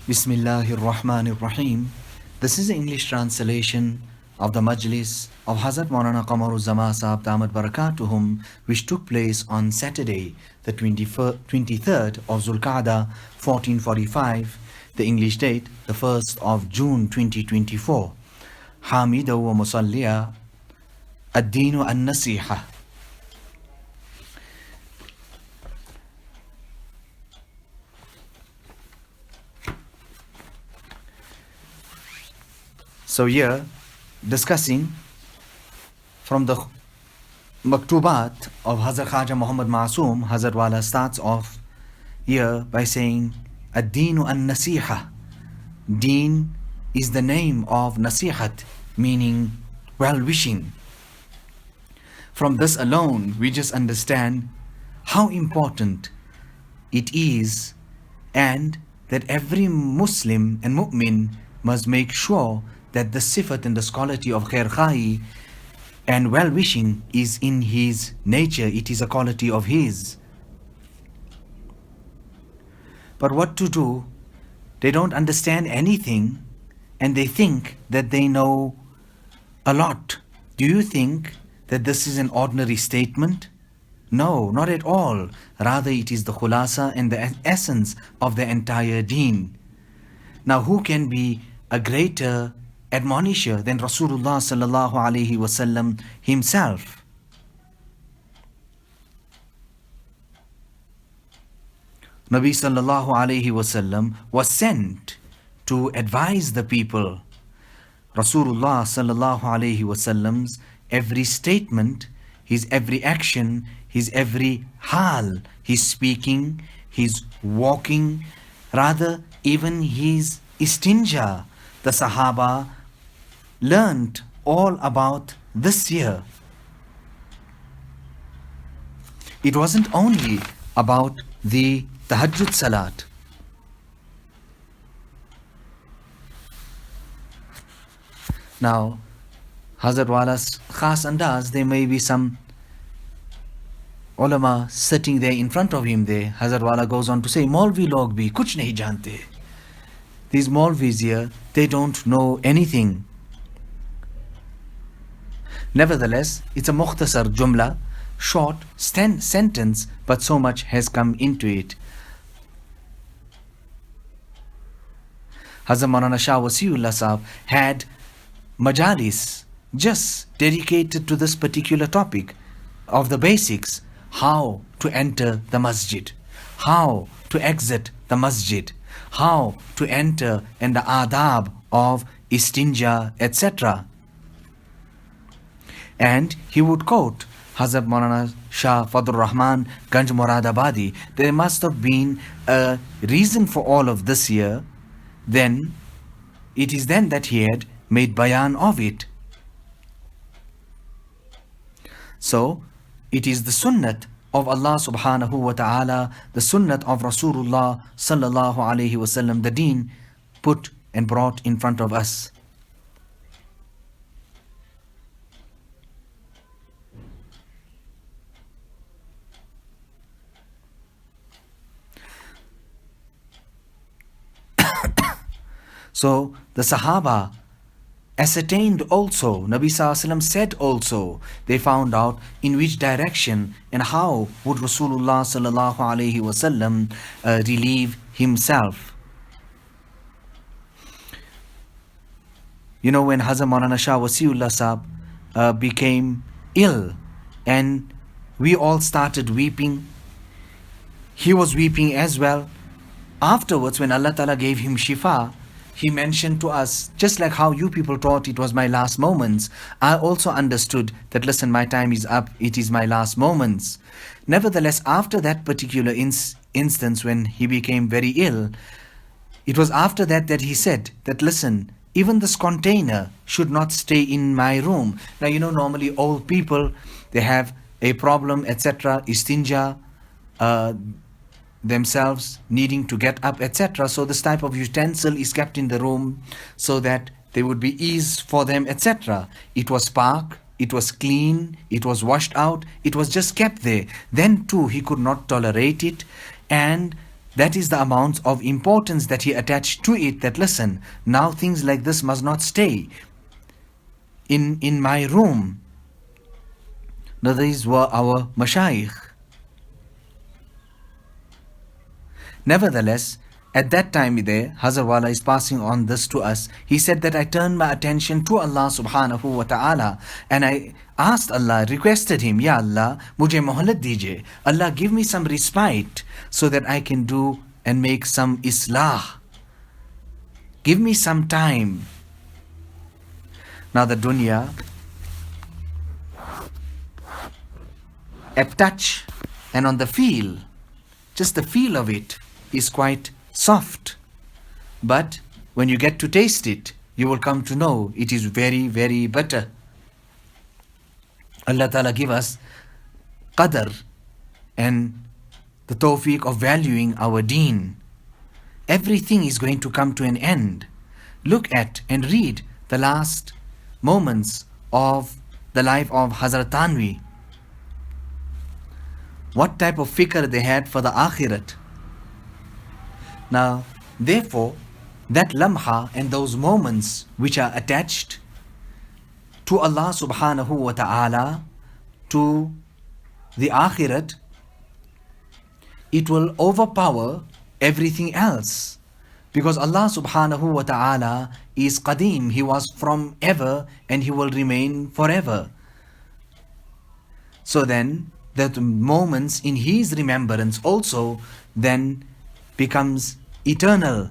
Bismillahir Rahmanir Rahim. This is the English translation of the Majlis of Hazrath Maulana Qamar Uzzaman Saheb Damat Barakatuhum, which took place on Saturday, the 23rd of Zulqa'dah 1445, the English date, the 1st of June 2024. Hamida wa Musalliya Ad-Dinu an-Nasiha. So here, discussing from the Maktubat of Hazrat Khaja Muhammad Masoom, Hazrat Wala starts off here by saying, Ad-Dinu an-Nasiha. Deen is the name of Nasihat, meaning well-wishing. From this alone, we just understand how important it is, and that every Muslim and Mu'min must make sure that the sifat and the quality of khair khahi and well-wishing is in his nature. It is a quality of his. But what to do? They don't understand anything and they think that they know a lot. Do you think that this is an ordinary statement? No, not at all. Rather, it is the khulasa and the essence of the entire deen. Now, who can be a greater admonisher than Rasulullah sallallahu alaihi wasallam himself? Nabi sallallahu alaihi wasallam was sent to advise the people. Rasulullah sallallahu alaihi wasallam's every statement, his every action, his every hal, his speaking, his walking, rather even his istinja, the Sahaba learned all about this year. It wasn't only about the Tahajjud Salat. Now, Hazrat Wala's khas andaz, there may be some ulama sitting there in front of him there. Hazrat Wala goes on to say, Maulvi log bhi kuch nahi jante. These Maulvis here, they don't know anything. Nevertheless, it's a mukhtasar jumla, short sentence, but so much has come into it. Hazrat Maulana Shah Wasiullah Sahab had Majlis just dedicated to this particular topic of the basics: how to enter the masjid, how to exit the masjid, how to enter, and the adab of istinja, etc. And he would quote Hazrat Maulana Shah Fadlur Rahman Ganj Alahbadi. There must have been a reason for all of this here. Then it is then that he had made bayan of it. So it is the sunnat of Allah subhanahu wa ta'ala, the sunnat of Rasulullah sallallahu alayhi wasallam, the deen put and brought in front of us. So the Sahaba ascertained also, Nabi Sallallahu Alaihi Wasallam said also, they found out in which direction and how would Rasulullah Sallallahu Alaihi Wasallam relieve himself. You know, when Hazrat Maulana Shah Wasiullah Sahab became ill and we all started weeping, he was weeping as well. Afterwards, when Allah Ta'ala gave him shifa, he mentioned to us, just like how you people thought it was my last moments, I also understood that, listen, my time is up, it is my last moments. Nevertheless, after that particular instance when he became very ill, it was after that that he said that, listen, even this container should not stay in my room. Now, you know, normally old people, they have a problem, etc., istinja, themselves needing to get up, etc. So this type of utensil is kept in the room so that there would be ease for them, etc. It was spark, it was clean, it was washed out, it was just kept there. Then too he could not tolerate it, and That is the amount of importance that he attached to it, that listen, now things like this must not stay in my room. Now these were our mashayikh. Nevertheless, at that time there, Hazrat Wala is passing on this to us. He said that I turned my attention to Allah subhanahu wa ta'ala and I asked Allah, requested him, Ya Allah, mujhe mohallat dijiye. Allah, give me some respite so that I can do and make some islah. Give me some time. Now the dunya, at touch and on the feel, just the feel of it is quite soft. But when you get to taste it, you will come to know it is very, very better. Allah Ta'ala give us qadr and the tawfiq of valuing our deen. Everything is going to come to an end. Look at and read the last moments of the life of Hazrat Tanvi. What type of fikr they had for the akhirat. Now, therefore, that lamha and those moments which are attached to Allah subhanahu wa ta'ala, to the akhirat, it will overpower everything else. Because Allah subhanahu wa ta'ala is qadim, He was from ever and He will remain forever. So then, that moments in His remembrance also then becomes eternal.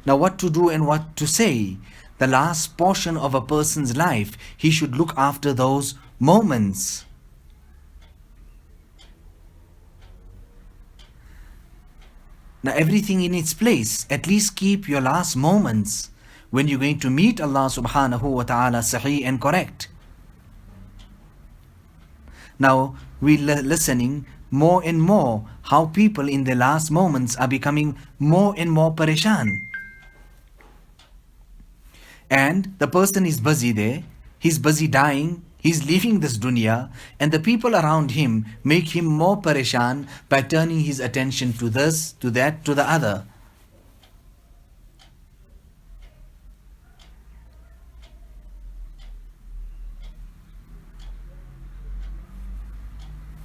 Now what to do and what to say? The last portion of a person's life, he should look after those moments. Now everything in its place. At least keep your last moments when you're going to meet Allah subhanahu wa ta'ala sahih and correct. Now we're listening more and more how people in their last moments are becoming more and more pareshan. And the person is busy there, he's busy dying, he's leaving this dunya, and the people around him make him more pareshan by turning his attention to this, to that, to the other.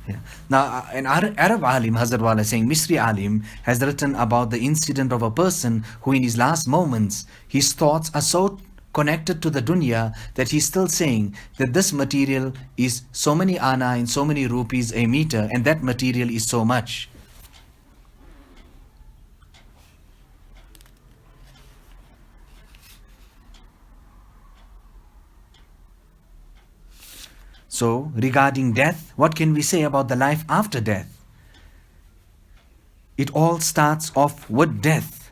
Yeah. Now, an Arab alim, Hazrat Wala saying, Misri alim, has written about the incident of a person who in his last moments, his thoughts are so connected to the dunya that he's still saying that this material is so many ana and so many rupees a meter and that material is so much. So, regarding death, what can we say about the life after death? It all starts off with death.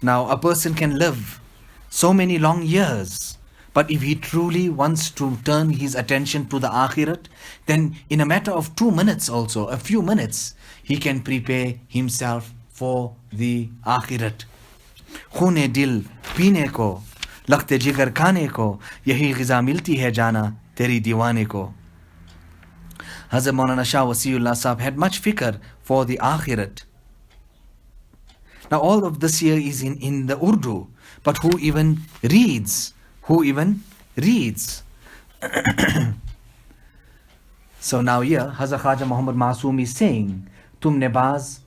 Now, a person can live so many long years, but if he truly wants to turn his attention to the akhirat, then in a matter of 2 minutes also, a few minutes, he can prepare himself for the akhirat. खूने दिल पीने को, लख्ते जिगर खाने को, यही ग़िज़ा मिलती है जाना तेरी दीवाने को. Hazrat Maulana Shah Wasiullah Saheb had much fikr for the akhirat. Now all of this here is in the Urdu, but who even reads? Who even reads? So now here, Hazrat Khaja Muhammad Masoom is saying, तुमने बाज़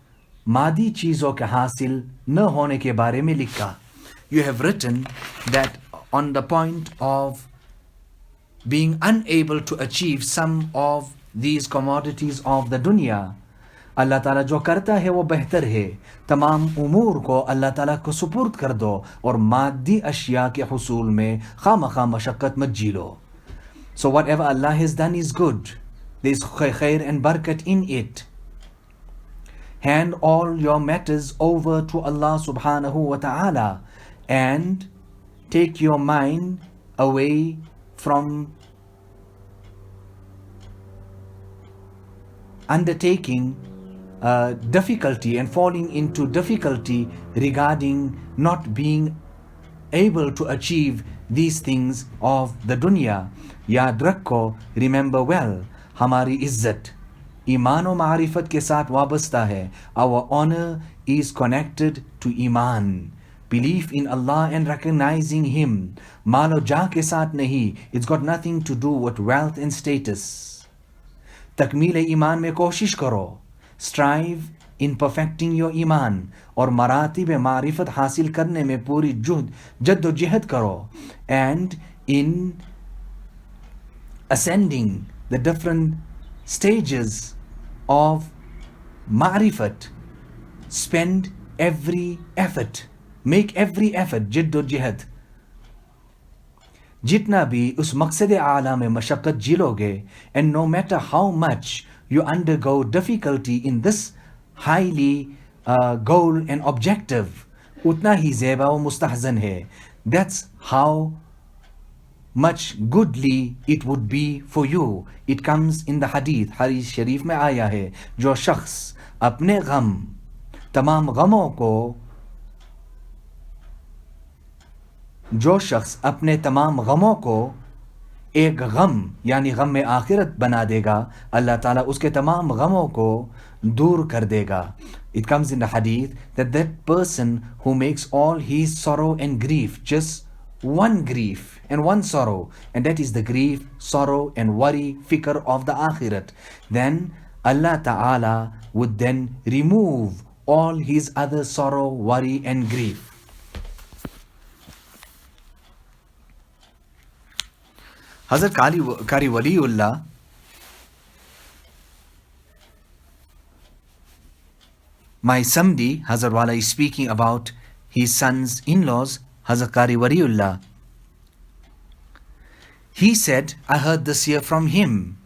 मादी चीज़ों के हासिल न होने के बारे में लिखा. You have written that on the point of being unable to achieve some of these commodities of the dunya, Allah Ta'ala जो करता है वो बेहतर है. तमाम उमूर को अल्लाह ताला को सुपुर्द कर दो और मादी अशिया के हुसूल में खामखा मशक्क़त मत झीलो. So whatever Allah has done is good. There is khair and barakat in it. Hand all your matters over to Allah subhanahu wa ta'ala and take your mind away from undertaking difficulty and falling into difficulty regarding not being able to achieve these things of the dunya. Yaad rakho, remember well, hamari izzat ईमान और मारिफत के साथ वाबस्ता है. Our honor is connected to Iman. Belief in Allah and recognizing Him. माल और जाह के साथ नहीं. It's got nothing to do with wealth and status. तकमील ईमान में कोशिश करो. Strive in perfecting your ईमान. और मरातिब मारिफत हासिल करने में पूरी जद्दोजहद करो. And in ascending the different stages of ma'rifat, spend every effort, make every effort, जिद्द और जिहद. जितना भी उस मकसद आला में मशक्क़त झेलोगे, and no matter how much you undergo difficulty in this highly goal and objective, उतना ही ज़ेबा व मुस्तहज़न है. That's how much goodly it would be for you. It comes in the hadith शरीफ में आया है, जो शख्स अपने गम, तमाम गमों को, जो शख्स अपने तमाम गमों को एक गम यानी गम में आखिरत बना देगा, अल्लाह ताला उसके तमाम गमों को दूर कर देगा. It comes in the hadith that that person who makes all his sorrow and grief just one grief and one sorrow, and that is the grief, sorrow and worry, fikr of the akhirat, then Allah Ta'ala would then remove all his other sorrow, worry and grief. Hazrat Qari Waliullah my Samdi, Hazrat Wala is speaking about his sons in-laws, Hazrat Qari Waliullah. He said, I heard this year from him,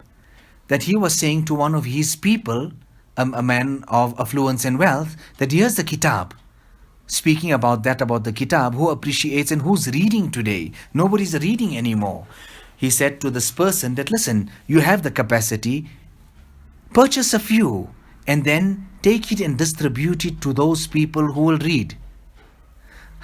that he was saying to one of his people, a man of affluence and wealth, that here's the kitab. Speaking about that, about the kitab, who appreciates and who's reading today? Nobody's reading anymore. He said to this person that, listen, you have the capacity, purchase a few and then take it and distribute it to those people who will read.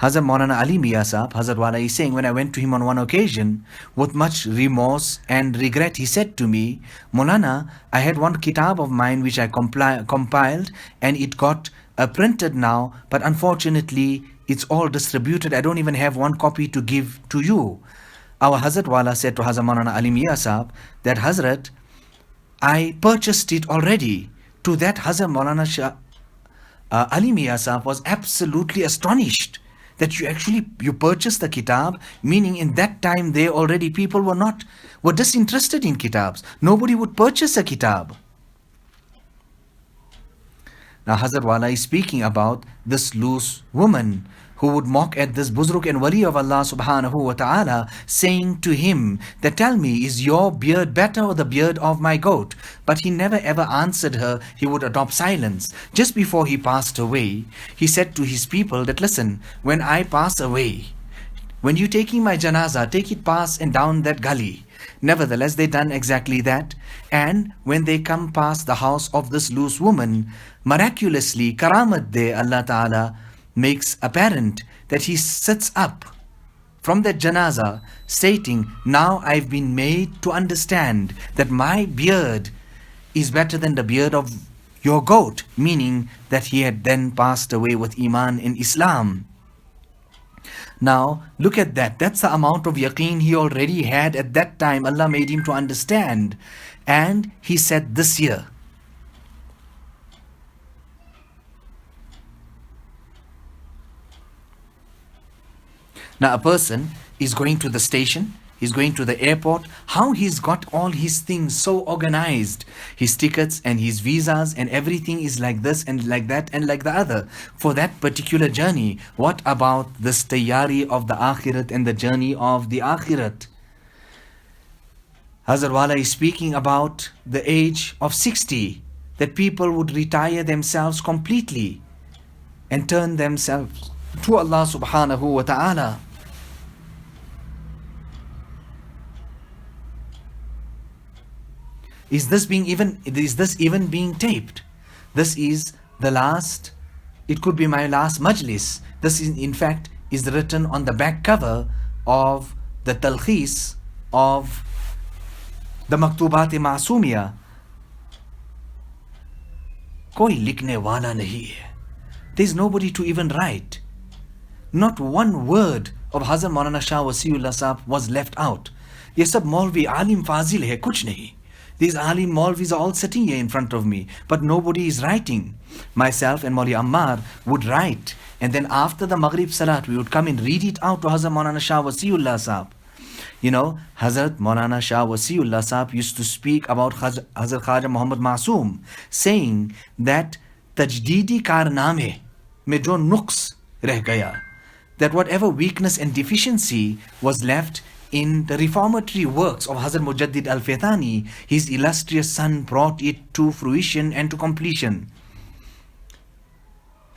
Hazrat Maulana Ali Mia Sahab, Hazrat Wala is saying, when I went to him on one occasion, with much remorse and regret, he said to me, Maulana, I had one kitab of mine which I compiled and it got printed now, but unfortunately it's all distributed. I don't even have one copy to give to you. Our Hazrat Wala said to Hazrat Maulana Ali Mia Sahab that, Hazrat, I purchased it already. To that, Hazrat Maulana Ali Mia Sahab was absolutely astonished that you purchased the kitab, meaning in that time there already people were disinterested in kitabs. Nobody would purchase a kitab. Now Hazrat Wala is speaking about this loose woman who would mock at this Buzruk and Wali of Allah subhanahu wa ta'ala, saying to him that, tell me, is your beard better or the beard of my goat? But he never ever answered her. He would adopt silence. Just before he passed away, he said to his people that, listen, when I pass away, when you taking my janaza, take it past and down that gully. Nevertheless, they done exactly that. And when they come past the house of this loose woman, miraculously, karamat de Allah Ta'ala makes apparent that he sits up from that janaza stating, now I've been made to understand that my beard is better than the beard of your goat, meaning that he had then passed away with Iman in Islam. Now look at that. That's the amount of yaqeen he already had at that time. Allah made him to understand. And he said this year, now a person is going to the station, he's going to the airport, how he's got all his things so organized, his tickets and his visas and everything is like this and like that and like the other for that particular journey. What about this tayyari of the akhirat and the journey of the akhirat? Hazrat Wala is speaking about the age of 60, that people would retire themselves completely and turn themselves to Allah subhanahu wa ta'ala. Is this even being taped? This is the last, it could be my last majlis. This is in fact is written on the back cover of the talkhis of the Maktubat-e-Ma'sumiya, koi likhne wala nahi hai. There is nobody to even write. Not one word of Hazrat Maulana Shah Wasiullah Sahab was left out. Ye sab Maulvi Alim Fazil hai, kuch nahi. These Alim Maulvis are all sitting here in front of me, but nobody is writing. Myself and Mauli Ammar would write, and then after the Maghrib Salat, we would come and read it out to Hazrat Maulana Shah Wasiullah Sahab. You know, Hazrat Maulana Shah Wasiullah Sahab used to speak about Hazrat Khaja Muhammad Masoom, saying that Tajdeedi Karname mein jo nuqs reh gaya, that whatever weakness and deficiency was left in the reformatory works of Hazrat Mujaddid Al-Faithani, his illustrious son brought it to fruition and to completion.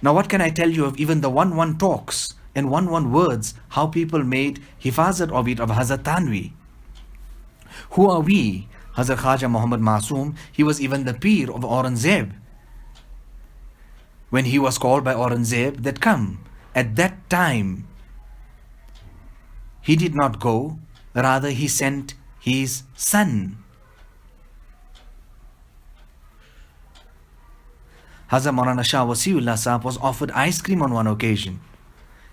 Now what can I tell you of even the 1-1 talks and 1-1 words, how people made hifazat of it, of Hazrat Tanvi. Who are we? Hazrat Khaja Muhammad Masoom, he was even the peer of Aurangzeb. When he was called by Aurangzeb that come, at that time, he did not go, rather he sent his son. Hazrat Maulana Shah Wasiullah Sahab was offered ice cream on one occasion.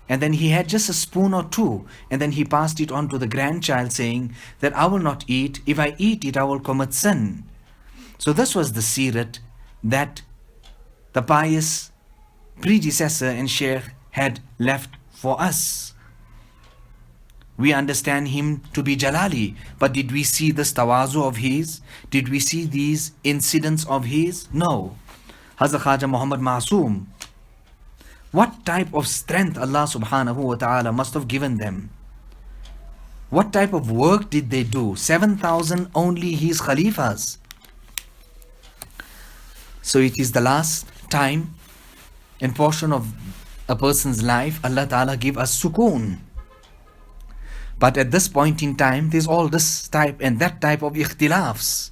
And then he had just a spoon or two, and then he passed it on to the grandchild saying that I will not eat, if I eat it I will commit sin. So this was the sirat that the pious predecessor and Sheikh had left for us. We understand him to be Jalali, but did we see this tawazu of his? Did we see these incidents of his? No. Hazrat Khaja Muhammad Masoom, what type of strength Allah subhanahu wa ta'ala must have given them? What type of work did they do? 7,000 only his Khalifas. So it is the last time and portion of a person's life, Allah ta'ala give us sukoon. But at this point in time, there's all this type and that type of ikhtilafs.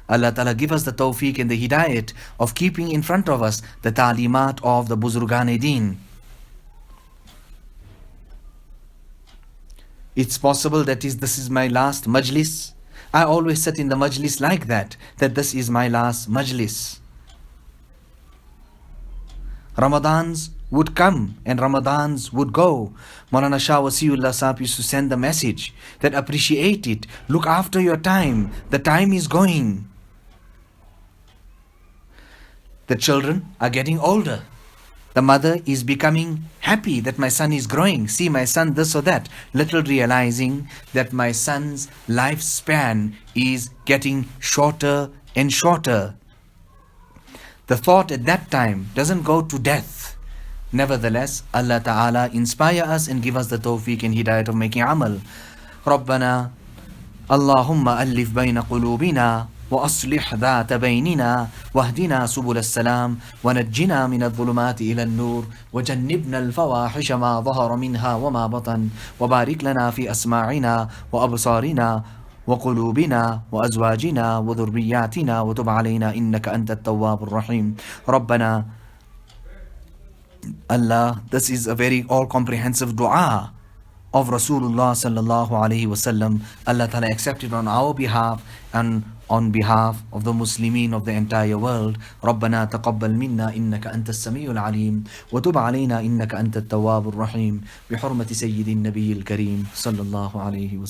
Allah ta'ala give us the tawfiq and the hidayat of keeping in front of us the ta'limat of the Buzurgan-e-Deen. It's possible that this is my last majlis. I always sit in the majlis like that this is my last majlis. Ramadans would come and Ramadans would go. Maulana Shah Wasiullah Sahab used to send the message that appreciate it, look after your time, the time is going. The children are getting older. The mother is becoming happy that my son is growing. See my son this or that. Little realizing that my son's lifespan is getting shorter and shorter. The thought at that time doesn't go to death. Nevertheless, Allah Ta'ala inspire us and give us the tawfiq and hidayat of making amal. Rabbana Allahumma alif bayna qulubina وأصلح ذات بيننا واهدنا سبل السلام ونجنا من الظلمات إلى النور وجنبنا الفواحش ما ظهر منها وما بطن وبارك لنا في أسماعنا وأبصارنا وقلوبنا وأزواجنا وذرياتنا وتب علينا إنك أنت التواب الرحيم. ربنا Allah, this is a very all-comprehensive dua of Rasulullah sallallahu alaihi wasallam. Allah Ta'ala accepted on our behalf and on behalf of the Muslimin of the entire world. ربنا تقبل منا إنك أنت السميع العليم وتب علينا إنك أنت التواب الرحيم بحرمة سيد النبي الكريم صلى الله عليه وسلم.